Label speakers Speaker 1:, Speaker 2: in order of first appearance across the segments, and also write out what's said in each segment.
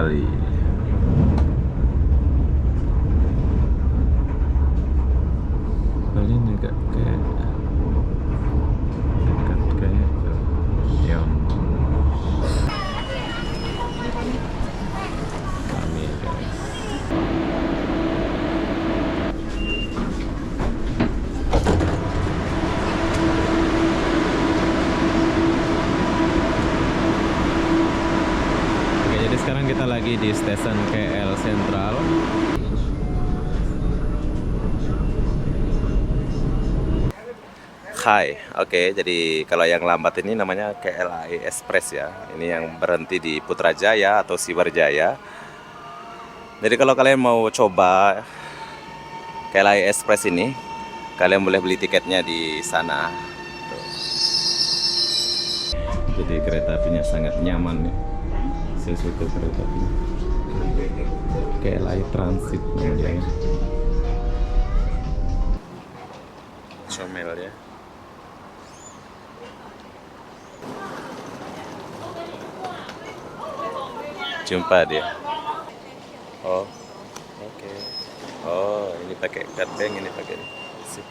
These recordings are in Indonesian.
Speaker 1: sekali. Kali ini agak kayak dekat kayak ke yang kami guys. Oke, jadi sekarang kita lagi di stasiun KL Sentral. Hai, oke, jadi kalau yang lambat ini namanya KLI Express ya. Ini yang berhenti di Putrajaya atau Siberjaya. Jadi kalau kalian mau coba KLI Express ini, kalian boleh beli tiketnya di sana. Tuh. Jadi kereta apinya sangat nyaman ya. Saya suka kereta api. KLI Transit namanya. Comel ya. Jumpa dia. Oh, oke. Oh, ini pakai card bank, ini pakai. Sip.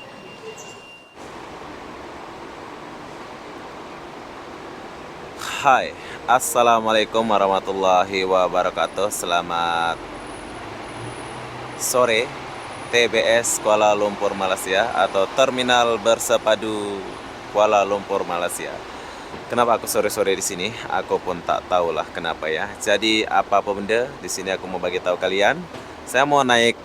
Speaker 1: Hai, assalamualaikum warahmatullahi wabarakatuh. Selamat sore, TBS Kuala Lumpur Malaysia atau Terminal Bersepadu Kuala Lumpur Malaysia. Kenapa aku sore-sore di sini? Aku pun tak tahulah kenapa ya. Jadi apa benda di sini aku mau bagi tahu kalian. Saya mau naik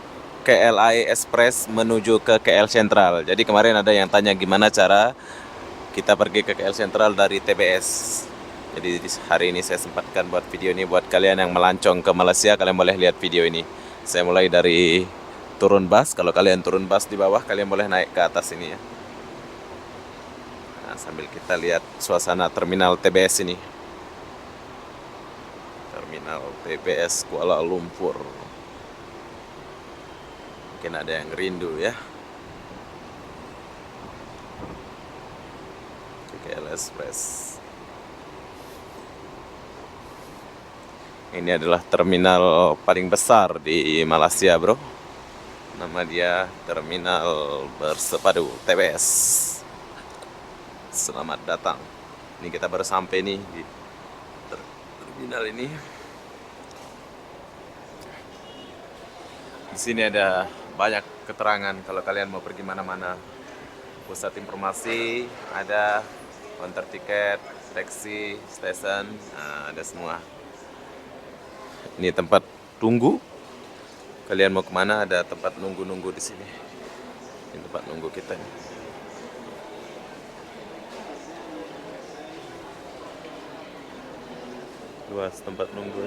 Speaker 1: KLI Express menuju ke KL Sentral. Jadi kemarin ada yang tanya gimana cara kita pergi ke KL Sentral dari TBS. Jadi hari ini saya sempatkan buat video ini buat kalian yang melancong ke Malaysia. Kalian boleh lihat video ini. Saya mulai dari turun bus. Kalau kalian turun bus di bawah, kalian boleh naik ke atas ini ya. Nah, sambil kita lihat suasana terminal TBS ini. Terminal TBS Kuala Lumpur. Mungkin ada yang rindu ya. KL Express. Ini adalah terminal paling besar di Malaysia, bro. Nama dia Terminal Bersepadu TBS. Selamat datang. Ini kita baru sampai nih di terminal ini. Di sini ada banyak keterangan kalau kalian mau pergi mana-mana. Pusat informasi ada, counter tiket, taksi, stesen, nah, ada semua. Ini tempat tunggu. Kalian mau kemana? Ada tempat nunggu-nunggu di sini. Ini tempat nunggu kita nih. Luas tempat nunggu.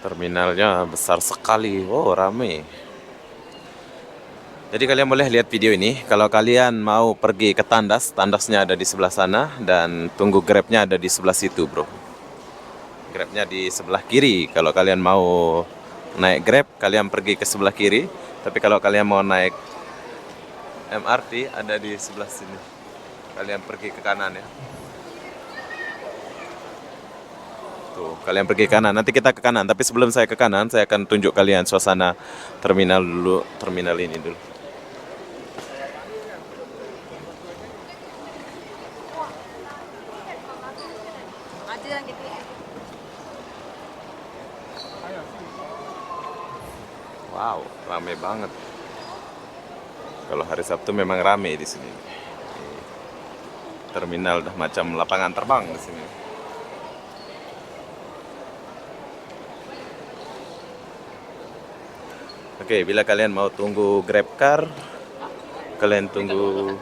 Speaker 1: Terminalnya besar sekali. Oh, rame. Jadi kalian boleh lihat video ini. Kalau kalian mau pergi ke tandas, tandasnya ada di sebelah sana dan tunggu Grabnya ada di sebelah situ, bro. Grabnya di sebelah kiri. Kalau kalian mau naik Grab, kalian pergi ke sebelah kiri. Tapi kalau kalian mau naik MRT, ada di sebelah sini. Kalian pergi ke kanan ya. Tuh, kalian pergi ke kanan. Nanti kita ke kanan. Tapi sebelum saya ke kanan, saya akan tunjuk kalian suasana terminal dulu. Terminal ini dulu. Wow, rame banget. Kalau hari Sabtu memang rame di sini. Terminal dah macam lapangan terbang di sini. Oke, bila kalian mau tunggu GrabCar, kalian tunggu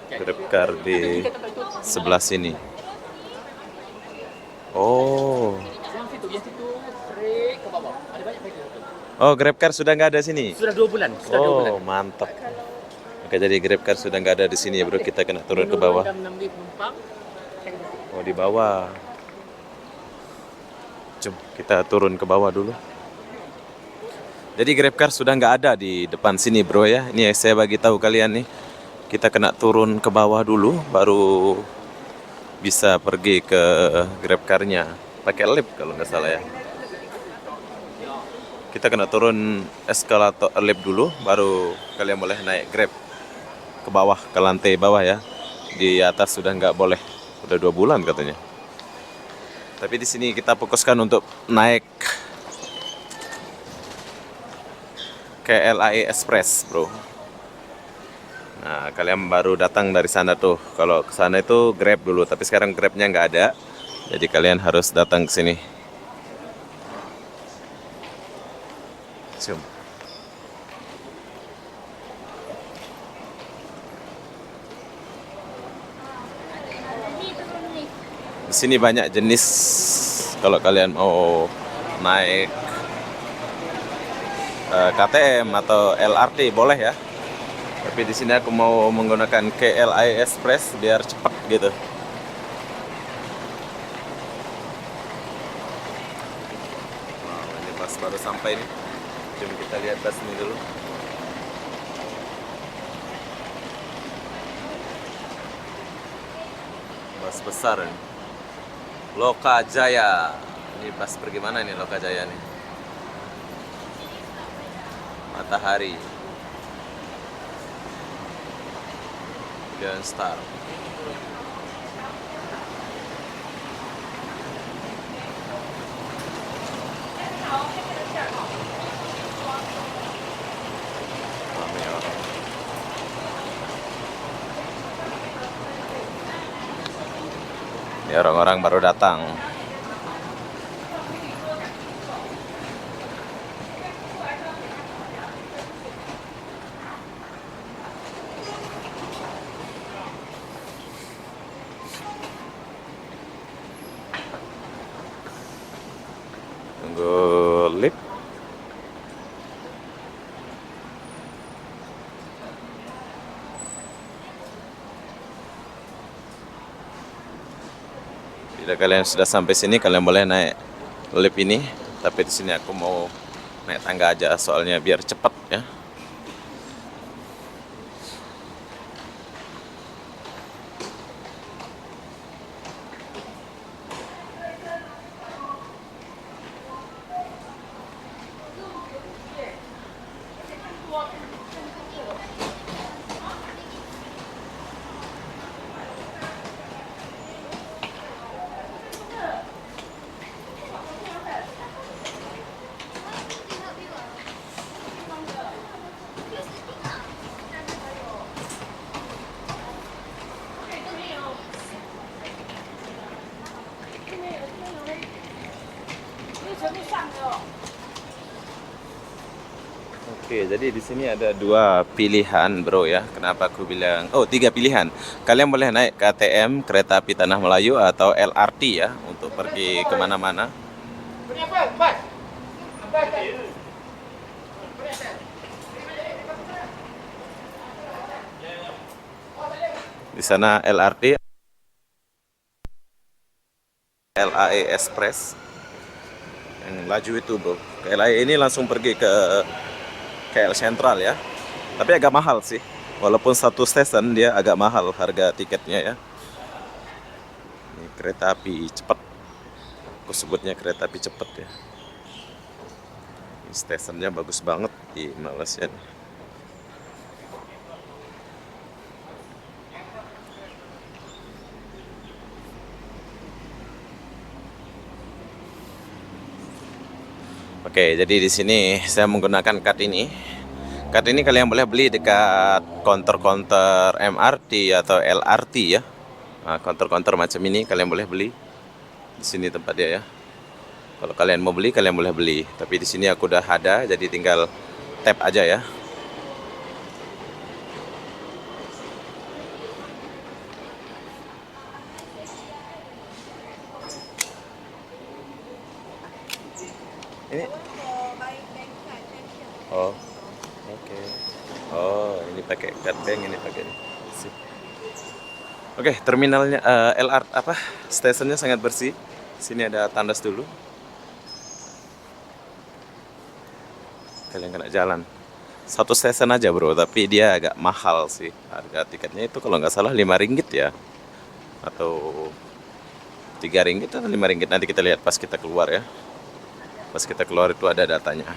Speaker 1: GrabCar di sebelah sini. Oh. Oh, GrabCar sudah nggak ada sini?
Speaker 2: Sudah 2 bulan.
Speaker 1: Oh, mantap. Oke, jadi GrabCar sudah nggak ada di sini ya, bro. Kita kena turun ke bawah. Oh, di bawah. Jom, kita turun ke bawah dulu. Jadi GrabCar sudah nggak ada di depan sini, bro ya. Ini saya bagi tahu kalian nih. Kita kena turun ke bawah dulu, baru bisa pergi ke Grab car-nya. Pakai lift kalau nggak salah ya. Kita kena turun eskalator lift dulu, baru kalian boleh naik Grab ke bawah, ke lantai bawah ya. Di atas sudah nggak boleh, udah 2 bulan katanya. Tapi di sini kita fokuskan untuk naik ke LAE Express, bro. Nah, kalian baru datang dari sana tuh. Kalau ke sana itu Grab dulu, tapi sekarang Grabnya nggak ada. Jadi kalian harus datang ke sini. Zoom. Di sini banyak jenis kalau kalian mau naik KTM atau LRT boleh ya. Tapi di sini aku mau menggunakan KLI Express biar cepat gitu. Wow, ini bus baru sampai nih. Jom kita lihat bus ini dulu. Bus besar nih. Lokajaya. Ini bus pergi mana nih Lokajaya nih? Matahari. Grand Star. Ramai orang. Ini orang-orang baru datang. Tunggu lift. Bila kalian sudah sampai sini, kalian boleh naik lift ini. Tapi di sini aku mau naik tangga aja, soalnya biar cepat ya. Oke, jadi di sini ada 2 pilihan, bro ya. Kenapa aku bilang, oh 3 pilihan. Kalian boleh naik KTM, kereta api Tanah Melayu, atau LRT ya, untuk pergi kemana-mana. Di sana LRT, LAE Express, yang laju itu bro. LAE ini langsung pergi ke KL Sentral ya. Tapi agak mahal sih. Walaupun satu stesen dia agak mahal harga tiketnya ya. Ini kereta api cepat. Aku sebutnya kereta api cepat ya. Ini stasiunnya bagus banget di Malaysia nih. Oke, jadi di sini saya menggunakan card ini. Card ini kalian boleh beli dekat counter-counter MRT atau LRT ya. Nah, counter-counter macam ini kalian boleh beli. Di sini tempat dia ya. Kalau kalian mau beli, kalian boleh beli. Tapi di sini aku udah ada, jadi tinggal tap aja ya. Ini. Oh, oke. Oh, ini pakai card bank, ini pakai. Sip. Oke, terminalnya LR apa? Stasiunnya sangat bersih. Sini ada tandas dulu. Kalian kena jalan. Satu stesen aja bro, tapi dia agak mahal sih. Harga tiketnya itu kalau nggak salah 5 ringgit ya. Atau 3 ringgit atau 5 ringgit. Nanti kita lihat pas kita keluar ya. Pas kita keluar itu ada datanya.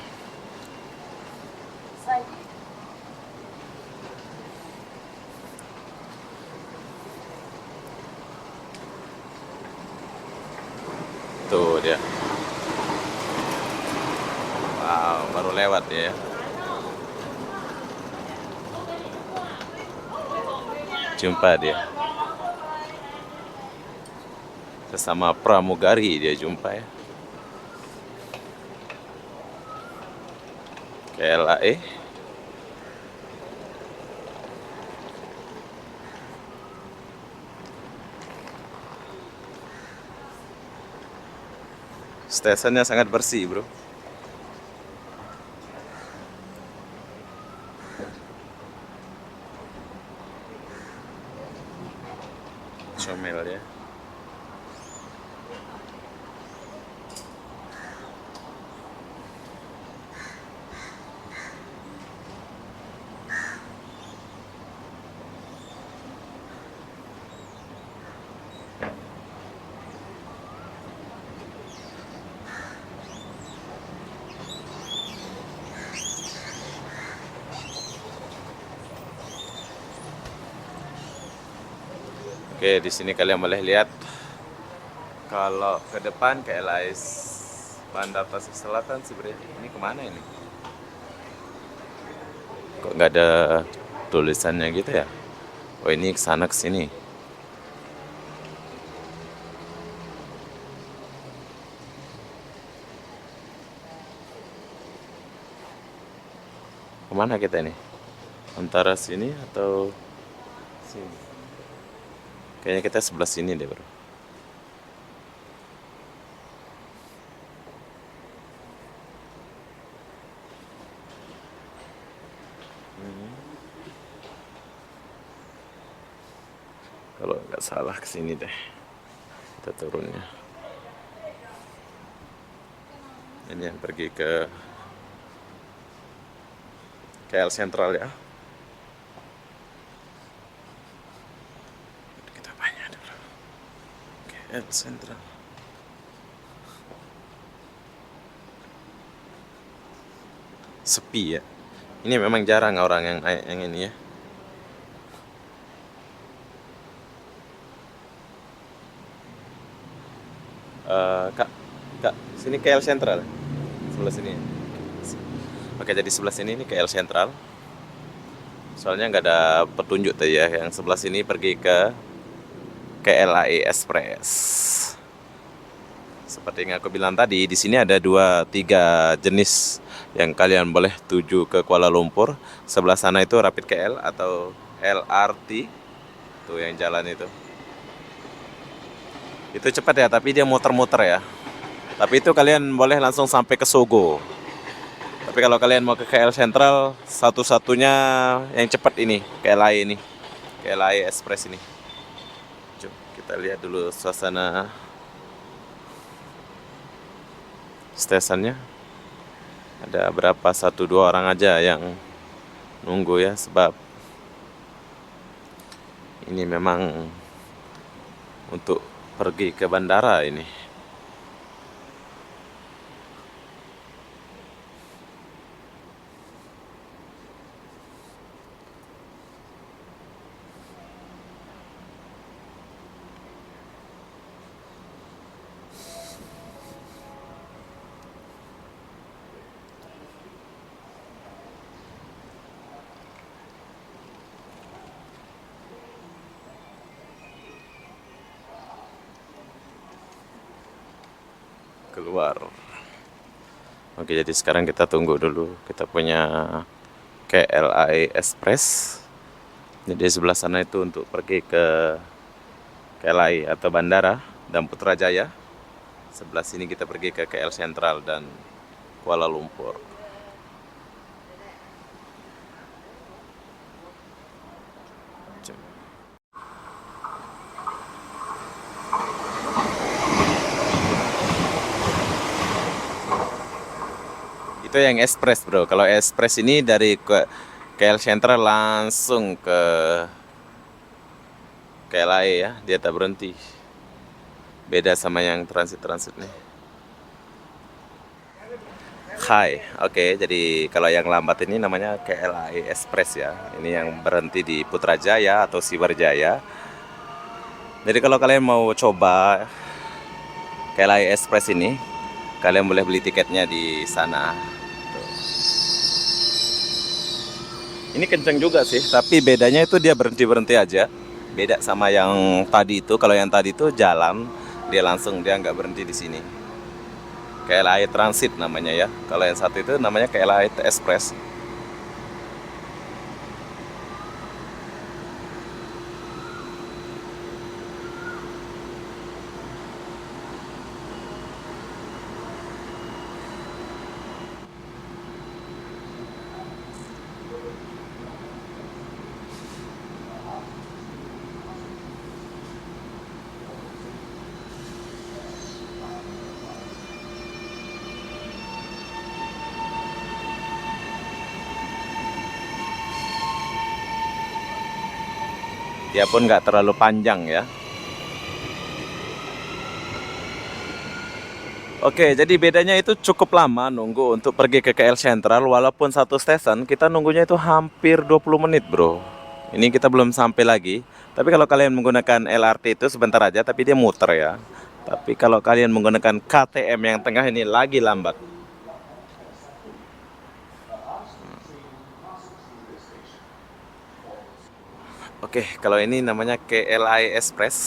Speaker 1: Tuh dia. Wow, baru lewat ya. Jumpa dia. Sesama pramugari dia jumpa ya. KLAE. Stasiunnya sangat bersih bro. Comel ya. Oke, di sini kalian boleh lihat kalau ke depan KLAS Bandar Tasik Selatan sebenarnya ini kemana ini? Kok nggak ada tulisannya gitu ya? Oh ini kesana kesini. Kemana kita ini? Antara sini atau sini? Kayaknya kita sebelah sini deh bro. Kalau nggak salah kesini deh. Kita turunnya. Ini yang pergi ke KL Sentral ya. Kita banyak dulu. KL Sentral. Sepi ya. Ini memang jarang orang yang ini ya. Kak, kak, sini KL Sentral. Sebelah sini. Oke, jadi sebelah sini ini KL Sentral. Soalnya nggak ada petunjuk tadi ya. Yang sebelah sini pergi ke KLAE Express. Seperti yang aku bilang tadi, di sini ada 2-3 jenis yang kalian boleh tuju ke Kuala Lumpur. Sebelah sana itu Rapid KL atau LRT. Tuh yang jalan itu. Itu cepat ya, tapi dia muter-muter ya. Tapi itu kalian boleh langsung sampai ke Sogo. Tapi kalau kalian mau ke KL Sentral, satu-satunya yang cepat ini, KLAE ini. KLAE Express ini. Coba kita lihat dulu suasana stasiunnya. Ada berapa, 1-2 orang aja yang nunggu ya, sebab ini memang untuk pergi ke bandara ini. Keluar. Oke, jadi sekarang kita tunggu dulu. Kita punya KLAE Express. Jadi sebelah sana itu untuk pergi ke KLAE atau bandara dan Putrajaya. Sebelah sini kita pergi ke KL Sentral dan Kuala Lumpur. Itu Itu yang ekspres bro. Kalau ekspres ini dari ke KL Central langsung ke KLAE ya, dia tak berhenti. Beda sama yang transit-transit nih. Hai, oke. Jadi kalau yang lambat ini namanya KLAE Express ya. Ini yang berhenti di Putrajaya atau Siberjaya. Jadi kalau kalian mau coba KLAE Express ini, kalian boleh beli tiketnya di sana. Tuh. Ini kenceng juga sih, tapi bedanya itu dia berhenti-berhenti aja. Beda sama yang tadi itu. Kalau yang tadi itu jalan, dia langsung, dia nggak berhenti di sini. KLAE Transit namanya ya. Kalau yang satu itu namanya KLAE Express. Dia pun nggak terlalu panjang ya. Oke, jadi bedanya itu cukup lama nunggu untuk pergi ke KL Central. Walaupun satu stasiun, kita nunggunya itu hampir 20 menit bro. Ini kita belum sampai lagi. Tapi kalau kalian menggunakan LRT itu sebentar aja, tapi dia muter ya. Tapi kalau kalian menggunakan KTM yang tengah ini lagi lambat. Oke, kalau ini namanya KLAE Express.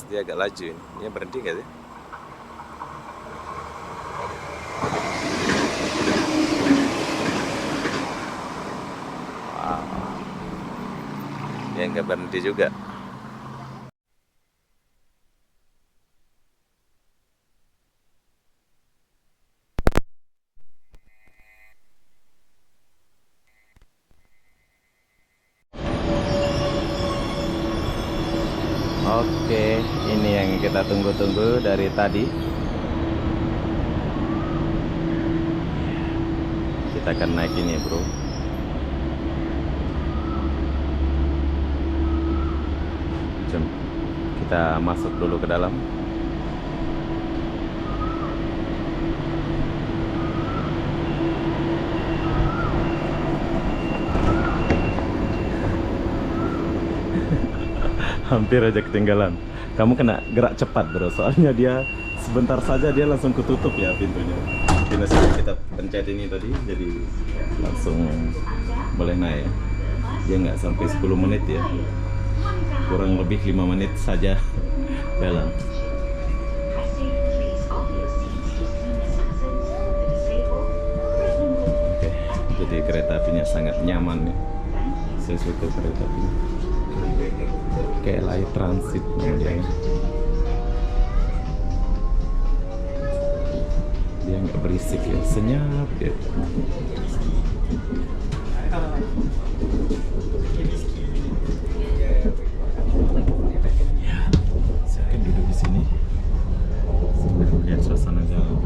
Speaker 1: Dia agak laju ini. Dia berhenti nggak sih? Dia nggak berhenti juga. Oke, ini yang kita tunggu-tunggu dari tadi. Kita akan naik ini bro. Jom kita masuk dulu ke dalam. Hampir aja ketinggalan. Kamu kena gerak cepat bro, soalnya dia sebentar saja dia langsung ketutup ya pintunya. Pintu kita pencet ini tadi, jadi langsung boleh naik. Dia nggak sampai 10 menit ya, kurang lebih 5 menit saja jalan. Oke, jadi kereta apinya sangat nyaman ya. Saya suka kereta apinya. KLAE Transit namanya. Dia nggak berisik ya, senyap dia. Ya, saya akan duduk di sini sambil melihat suasana jalan.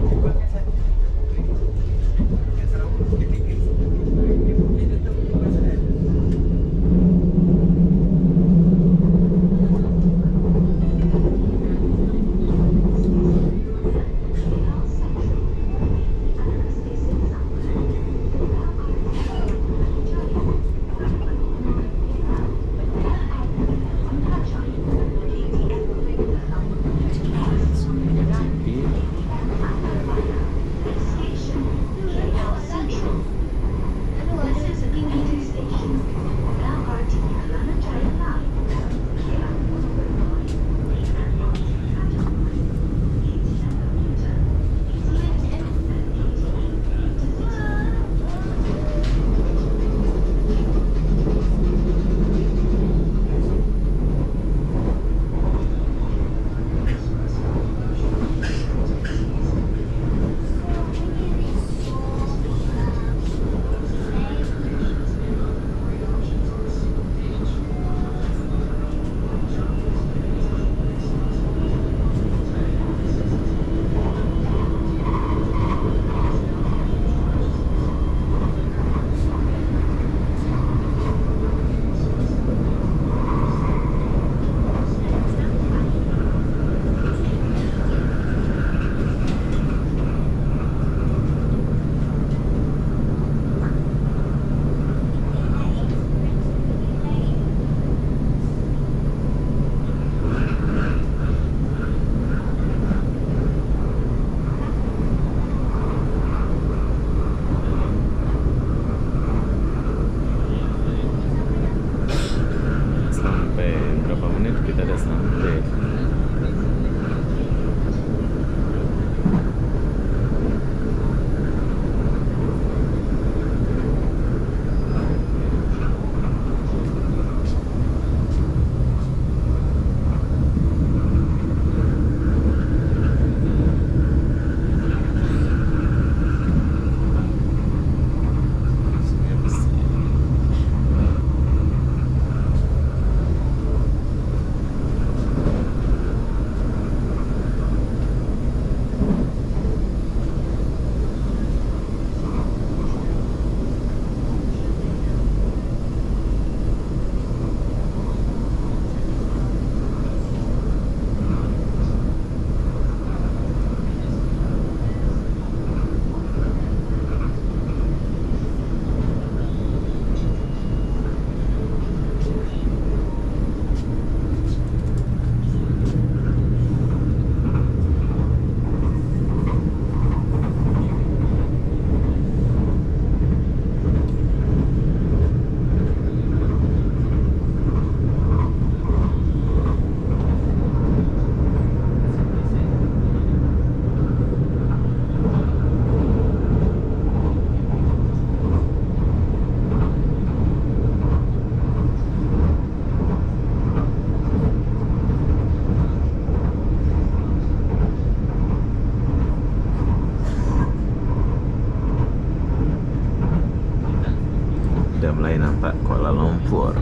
Speaker 1: mulai nampak Kuala Lumpur.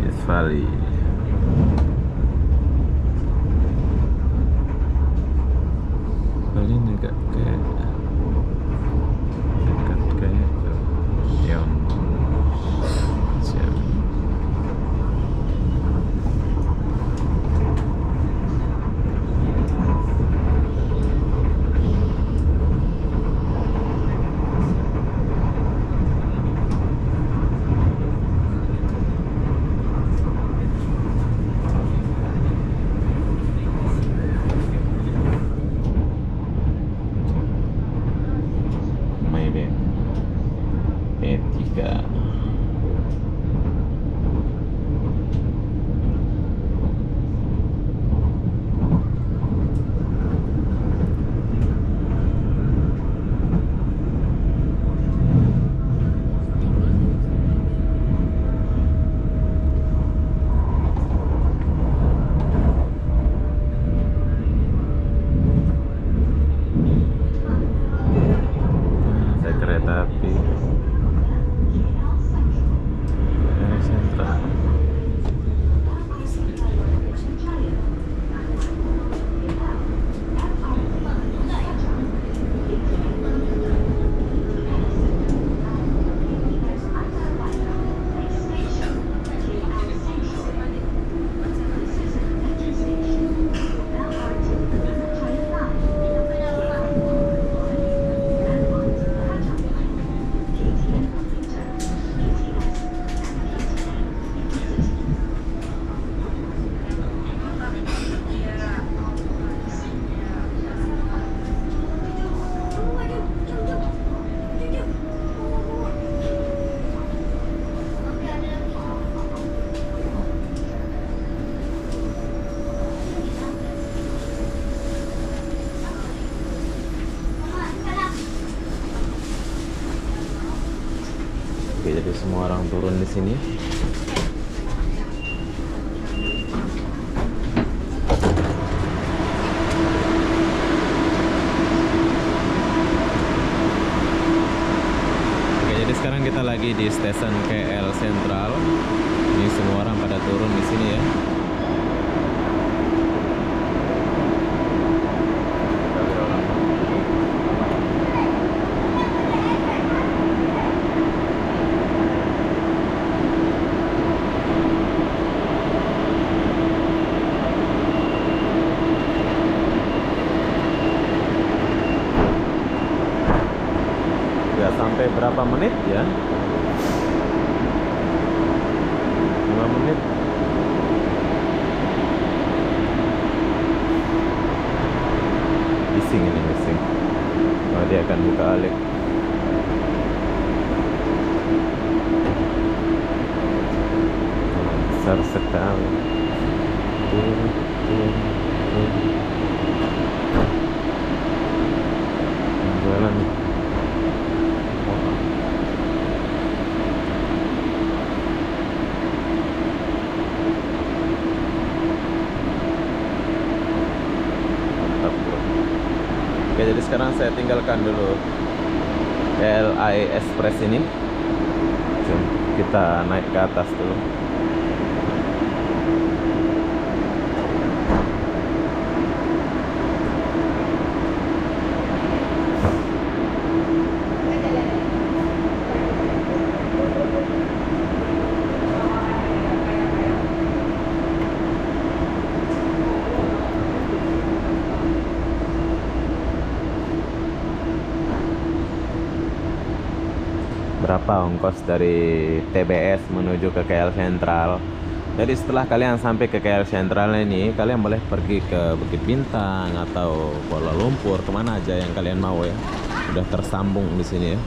Speaker 1: Yes Valley. Kali ini agak kayak dekat kayak yang siap. E3. Ada kereta api dari Sentral. Oke, jadi semua orang turun di sini. Oke, jadi sekarang kita lagi di stasiun KL Sentral. Ini semua orang pada turun di sini ya. Sampai berapa menit ya? 5 menit. Bising ini, bising. Oh, dia akan buka alik. Besar sekali. Jalan. Oke, jadi sekarang saya tinggalkan dulu KLI Express ini. Kita naik ke atas dulu. Berapa ongkos dari TBS menuju ke KL Sentral? Jadi setelah kalian sampai ke KL Sentral ini, kalian boleh pergi ke Bukit Bintang atau Kuala Lumpur, kemana aja yang kalian mau ya. Udah tersambung di sini ya.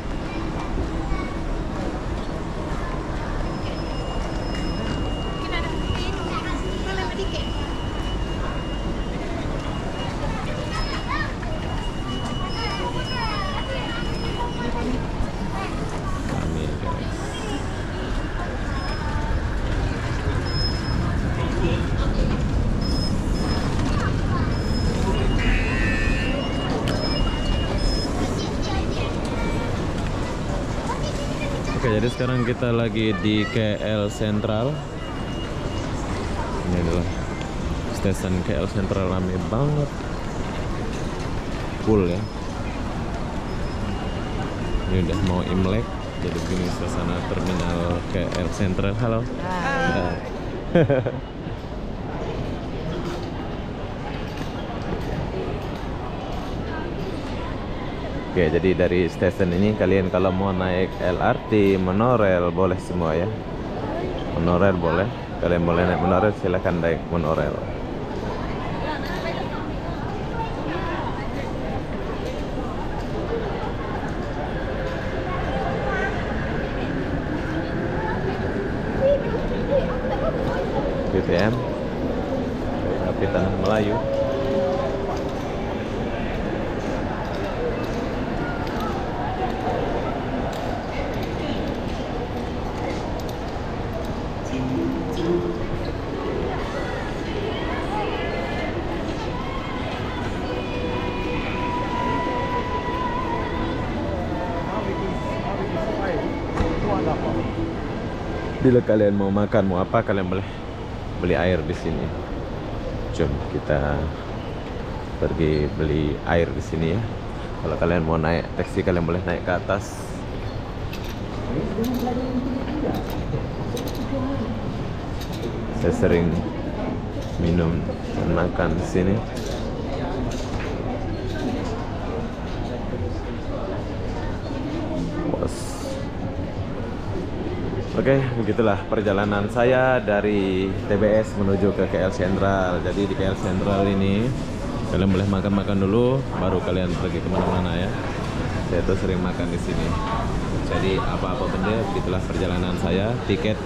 Speaker 1: jadi sekarang kita lagi di KL Sentral. Ini adalah stasiun KL Sentral, rame banget, full ya. Ini udah mau Imlek, jadi begini suasana terminal KL Sentral. Halo. Hai. Oke, jadi dari stasiun ini kalian kalau mau naik LRT, monorail boleh semua ya. Monorail boleh, kalian boleh naik monorail, silahkan naik monorail. BTM, api tanah Melayu. Bila kalian mau makan, mau apa, kalian boleh beli air di sini. Jom kita pergi beli air di sini ya. Kalau kalian mau naik taksi, kalian boleh naik ke atas. Saya sering minum dan makan di sini. Oke, begitulah perjalanan saya dari TBS menuju ke KL Sentral. Jadi di KL Sentral ini kalian boleh makan-makan dulu, baru kalian pergi kemana-mana ya. Saya tuh sering makan di sini. Jadi apa-apa benda, begitulah perjalanan saya. Tiket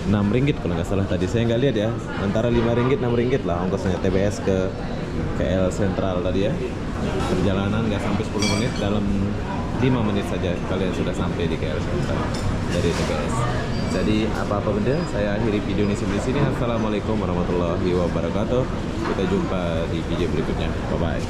Speaker 1: 6 ringgit kalau nggak salah tadi, saya nggak lihat ya. Antara 5 ringgit 6 ringgit lah ongkosnya TBS ke KL Sentral tadi ya. Perjalanan nggak sampai 10 menit, dalam 5 menit saja kalian sudah sampai di KL Sentral dari TBS. Jadi apa-apa benda, saya akhiri video ini sampai sini. Assalamualaikum warahmatullahi wabarakatuh. Kita jumpa di video berikutnya. Bye bye.